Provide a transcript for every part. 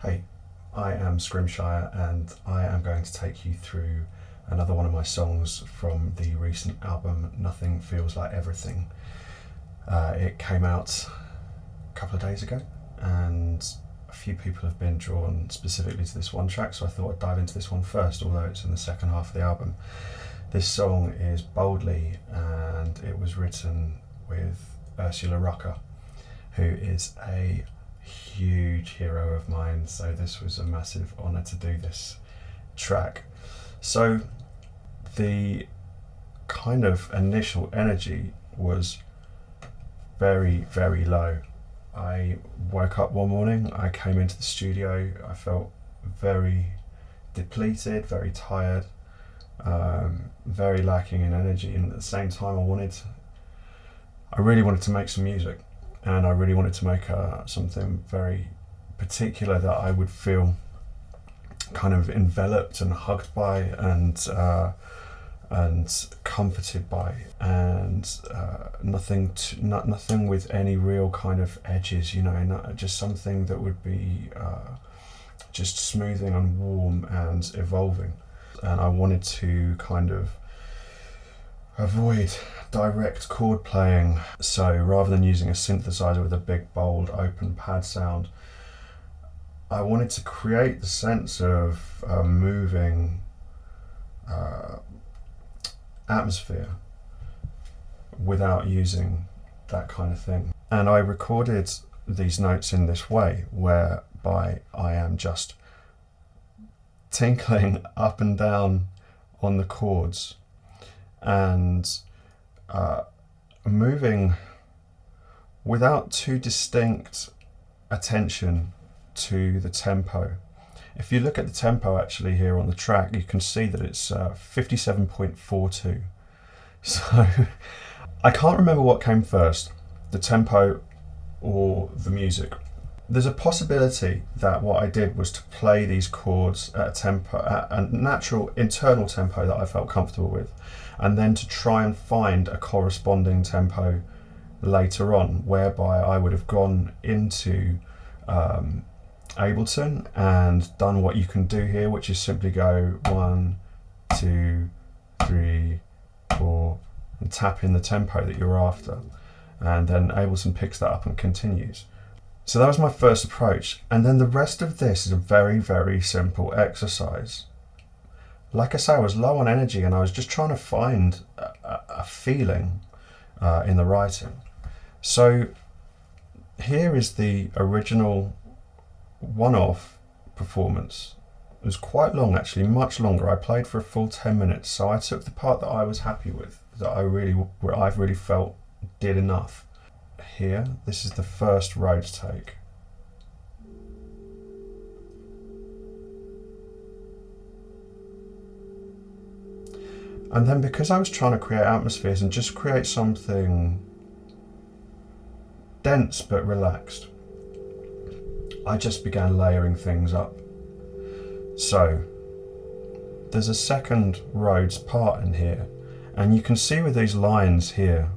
Hey, I am Scrimshire and I am going to take you through another one of my songs from the recent album Nothing Feels Like Everything. It came out a couple of days ago and a few people have been drawn specifically to this one track, so I thought I'd dive into this one first, although it's in the second half of the album. This song is Boldly and it was written with Ursula Rucker, who is a huge hero of mine, so this was a massive honour to do this track. So the kind of initial energy was very, very low. I woke up one morning, I came into the studio, I felt very depleted, very tired, very lacking in energy, and at the same time I really wanted to make some music, and I really wanted to make something very particular that I would feel kind of enveloped and hugged by and comforted by, and nothing with any real kind of edges, just something that would be just smoothing and warm and evolving. And I wanted to kind of avoid direct chord playing, so rather than using a synthesizer with a big bold open pad sound, I wanted to create the sense of a moving atmosphere without using that kind of thing. And I recorded these notes in this way, whereby I am just tinkling up and down on the chords and moving without too distinct attention to the tempo. If you look at the tempo actually here on the track, you can see that it's 57.42. So I can't remember what came first, the tempo or the music. There's a possibility that what I did was to play these chords at a natural internal tempo that I felt comfortable with, and then to try and find a corresponding tempo later on, whereby I would have gone into Ableton and done what you can do here, which is simply go 1, 2, 3, 4 and tap in the tempo that you're after, and then Ableton picks that up and continues. So that was my first approach, and then the rest of this is a very, very simple exercise. Like I say, I was low on energy and I was just trying to find a feeling in the writing. So here is the original one-off performance. It was quite long actually, much longer. I played for a full 10 minutes, so I took the part that I was happy with, that I've really felt did enough. Here, this is the first Rhodes take. And then because I was trying to create atmospheres and just create something dense but relaxed, I just began layering things up. So there's a second Rhodes part in here, and you can see with these lines here,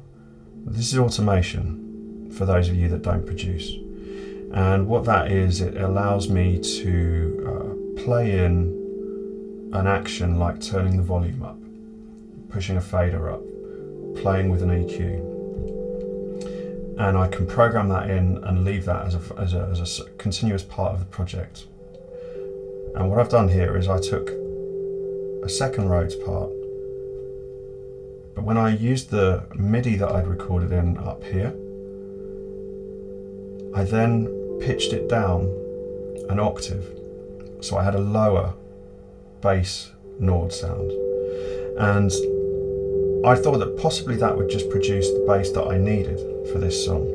this is automation for those of you that don't produce. And what that is, it allows me to play in an action like turning the volume up, pushing a fader up, playing with an EQ. And I can program that in and leave that as a continuous part of the project. And what I've done here is I took a second Rhodes part, but when I used the MIDI that I'd recorded in up here, I then pitched it down an octave. So I had a lower bass Nord sound. And I thought that possibly that would just produce the bass that I needed for this song.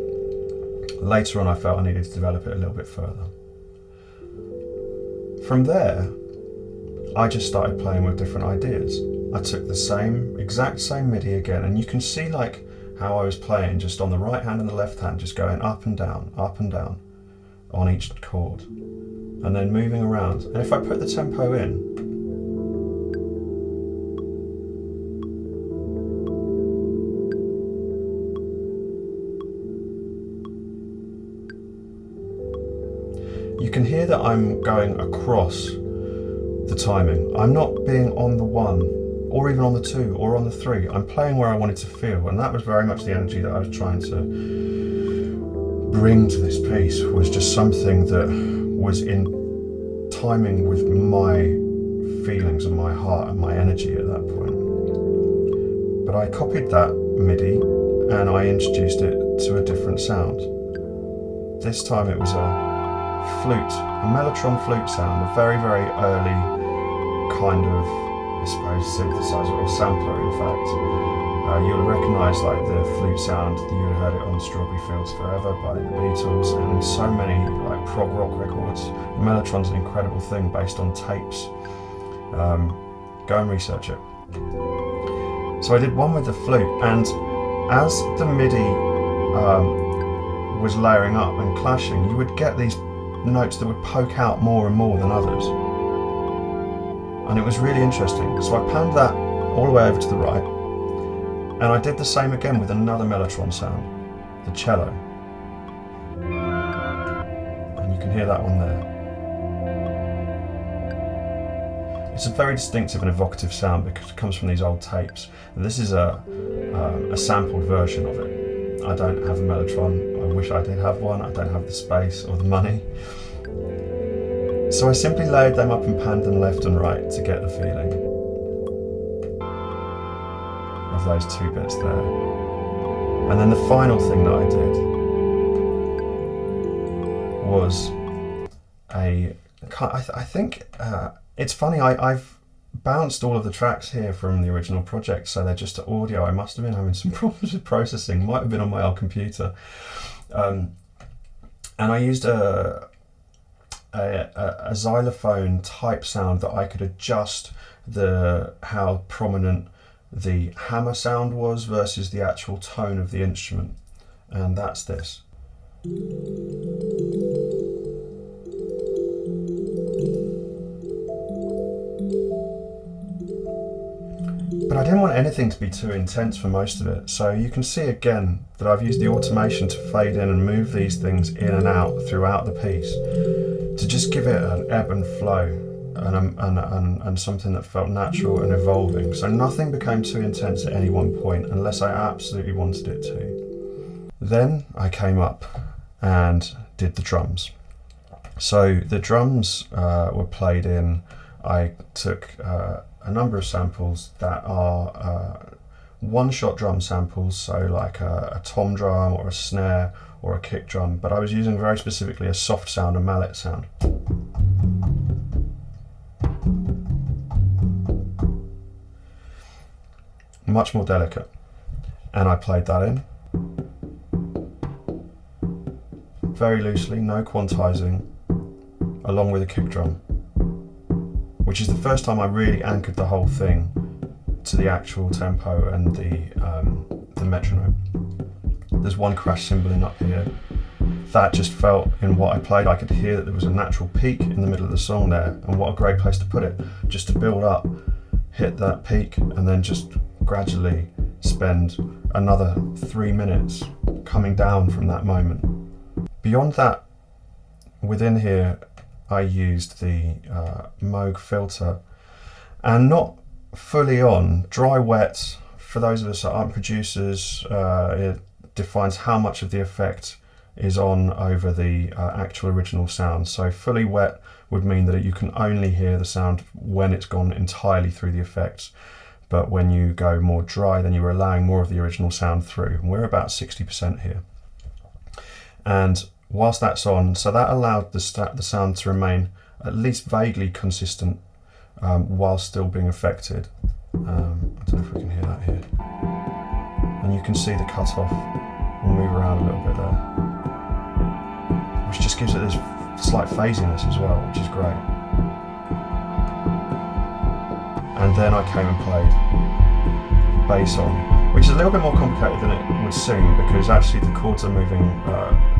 Later on I felt I needed to develop it a little bit further. From there, I just started playing with different ideas. I took the exact same MIDI again, and you can see like how I was playing just on the right hand and the left hand, just going up and down on each chord, and then moving around. And if I put the tempo in, you can hear hear that I'm going across the timing. I'm not being on the 1 or even on the 2 or on the 3. I'm playing where I wanted to feel, and that was very much the energy that I was trying to bring to this piece, was just something that was in timing with my feelings and my heart and my energy at that point. But I copied that MIDI and I introduced it to a different sound. This time it was a flute, a Melotron flute sound, a very, very early kind of, I suppose, synthesizer or sampler, in fact. You'll recognise like the flute sound, you would have heard it on Strawberry Fields Forever by the Beatles, and so many like prog rock records. The Melotron's an incredible thing based on tapes. Go and research it. So I did one with the flute, and as the MIDI was layering up and clashing, you would get these notes that would poke out more and more than others. And it was really interesting. So I panned that all the way over to the right, and I did the same again with another Melotron sound, the cello. And you can hear that one there. It's a very distinctive and evocative sound because it comes from these old tapes. And this is a sampled version of it. I don't have a Melotron. I wish I did have one. I don't have the space or the money. So I simply layered them up and panned them left and right to get the feeling of those two bits there. And then the final thing that I did was I think it's funny, I've bounced all of the tracks here from the original project, so they're just audio. I must have been having some problems with processing, might have been on my old computer. And I used a xylophone type sound that I could adjust how prominent the hammer sound was versus the actual tone of the instrument. And that's this. But I didn't want anything to be too intense for most of it, so you can see again that I've used the automation to fade in and move these things in and out throughout the piece to just give it an ebb and flow and something that felt natural and evolving. So nothing became too intense at any one point unless I absolutely wanted it to. Then I came up and did the drums. So the drums were played in. I took a number of samples that are one-shot drum samples, so like a tom drum or a snare or a kick drum, but I was using very specifically a soft sound, a mallet sound. Much more delicate. And I played that in. Very loosely, no quantizing, along with a kick drum, which is the first time I really anchored the whole thing to the actual tempo and the metronome. There's one crash cymbal in up here. That just felt, in what I played, I could hear that there was a natural peak in the middle of the song there, and what a great place to put it, just to build up, hit that peak, and then just gradually spend another 3 minutes coming down from that moment. Beyond that, within here, I used the Moog filter, and not fully on, dry wet. For those of us that aren't producers, it defines how much of the effect is on over the actual original sound. So fully wet would mean that you can only hear the sound when it's gone entirely through the effects. But when you go more dry, then you're allowing more of the original sound through. And we're about 60% here. And whilst that's on, so that allowed the sound to remain at least vaguely consistent while still being affected. I don't know if we can hear that here. And you can see the cutoff will move around a little bit there, which just gives it this slight phasiness as well, which is great. And then I came and played bass on, which is a little bit more complicated than it would seem, because actually the chords are moving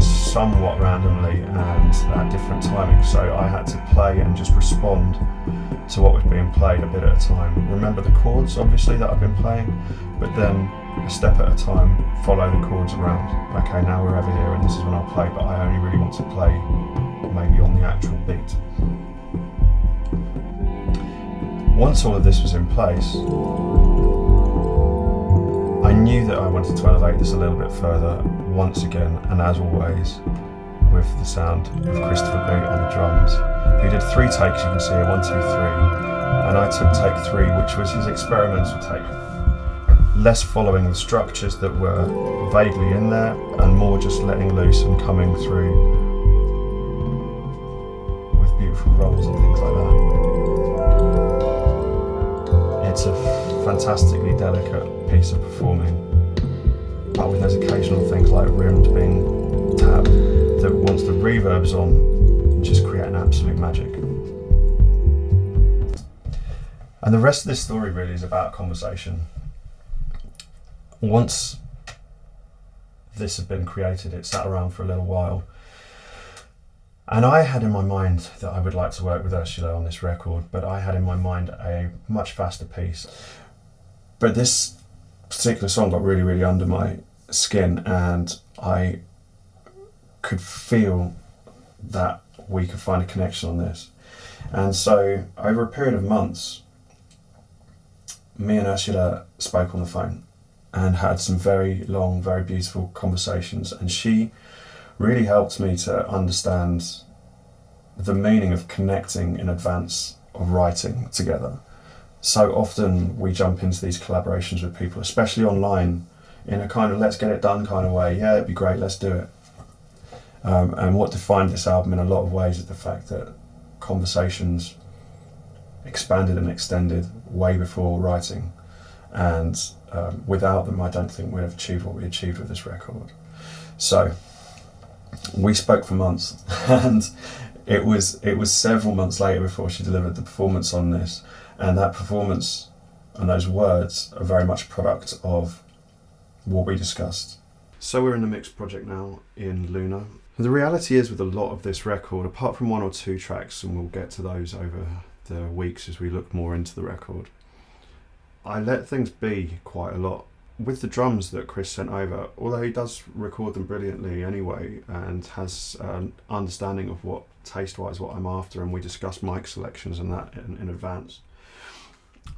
somewhat randomly and at different timings, so I had to play and just respond to what was being played a bit at a time. Remember the chords, obviously, that I've been playing, but then a step at a time, follow the chords around. Okay, now we're over here and this is when I'll play, but I only really want to play maybe on the actual beat. Once all of this was in place, I knew that I wanted to elevate this a little bit further once again, and as always, with the sound of Christopher Boot on the drums. He did 3 takes, you can see here, 1, 2, 3, and I took take 3, which was his experimental take. Less following the structures that were vaguely in there, and more just letting loose and coming through with beautiful rolls and things like that. It's a fantastically delicate piece of performing, but with those occasional things like rims being tapped, that once the reverb's on, just create an absolute magic. And the rest of this story really is about conversation. Once this had been created, it sat around for a little while, and I had in my mind that I would like to work with Ursula on this record, but I had in my mind a much faster piece. But this particular song got really, really under my skin, and I could feel that we could find a connection on this. And so over a period of months, me and Ursula spoke on the phone and had some very long, very beautiful conversations, and she really helped me to understand the meaning of connecting in advance of writing together. So often we jump into these collaborations with people, especially online, in a kind of let's get it done kind of way. Yeah, it'd be great, let's do it. And what defined this album in a lot of ways is the fact that conversations expanded and extended way before writing, and without them I don't think we'd have achieved what we achieved with this record. So we spoke for months, and it was several months later before she delivered the performance on this, and that performance and those words are very much a product of what we discussed. So we're in the mixed project now in Luna. The reality is with a lot of this record, apart from 1 or 2 tracks, and we'll get to those over the weeks as we look more into the record, I let things be quite a lot. With the drums that Chris sent over, although he does record them brilliantly anyway and has an understanding of what taste-wise what I'm after, and we discussed mic selections and that in advance,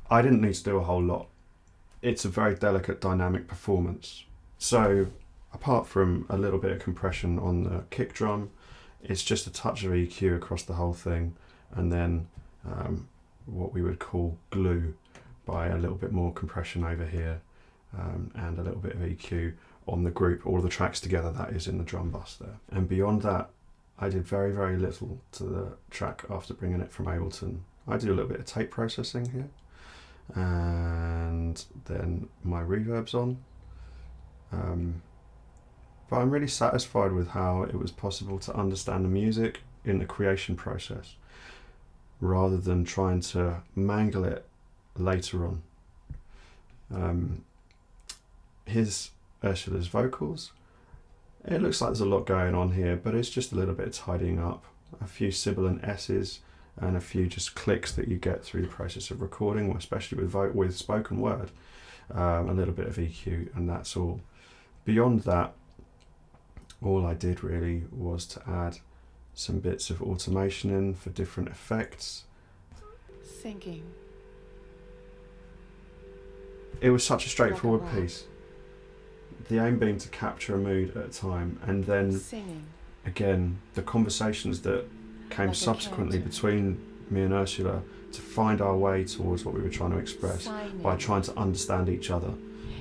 I didn't need to do a whole lot. It's a very delicate dynamic performance. So apart from a little bit of compression on the kick drum, it's just a touch of EQ across the whole thing, and then what we would call glue by a little bit more compression over here, and a little bit of EQ on the group, all the tracks together, that is in the drum bus there. And beyond that, I did very, very little to the track after bringing it from Ableton. I did a little bit of tape processing here, and then my reverb's on. But I'm really satisfied with how it was possible to understand the music in the creation process, rather than trying to mangle it later on. Ursula's vocals, it looks like there's a lot going on here, but it's just a little bit of tidying up, a few sibilant S's and a few just clicks that you get through the process of recording, especially with spoken word, a little bit of EQ, and that's all. Beyond that, all I did really was to add some bits of automation in for different effects. Thinking. It was such a straightforward piece. The aim being to capture a mood at a time, and then Singing. again the conversations that came Like a subsequently cantor. between me and Ursula to find our way towards what we were trying to express Signing. by trying to understand each other,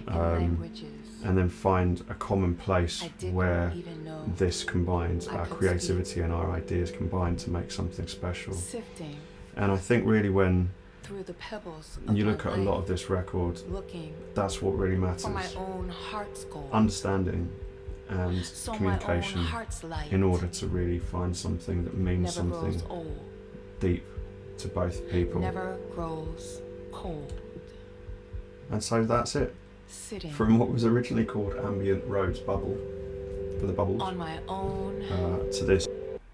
In languages and then find a common place I didn't where even know. this combined, I our could creativity and our ideas combined to make something special. Sifting And I think really when through the pebbles you of look my at a lot life, of this record, looking that's what really matters. for my own heart's goal. Understanding and So communication my own heart's light in order to really find something that means never something grows old, deep to both people. never grows cold. And so that's it. Sitting From what was originally called Ambient Rhodes Bubble, for the bubbles, on my own to this,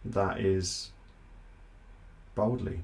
that is Boldly.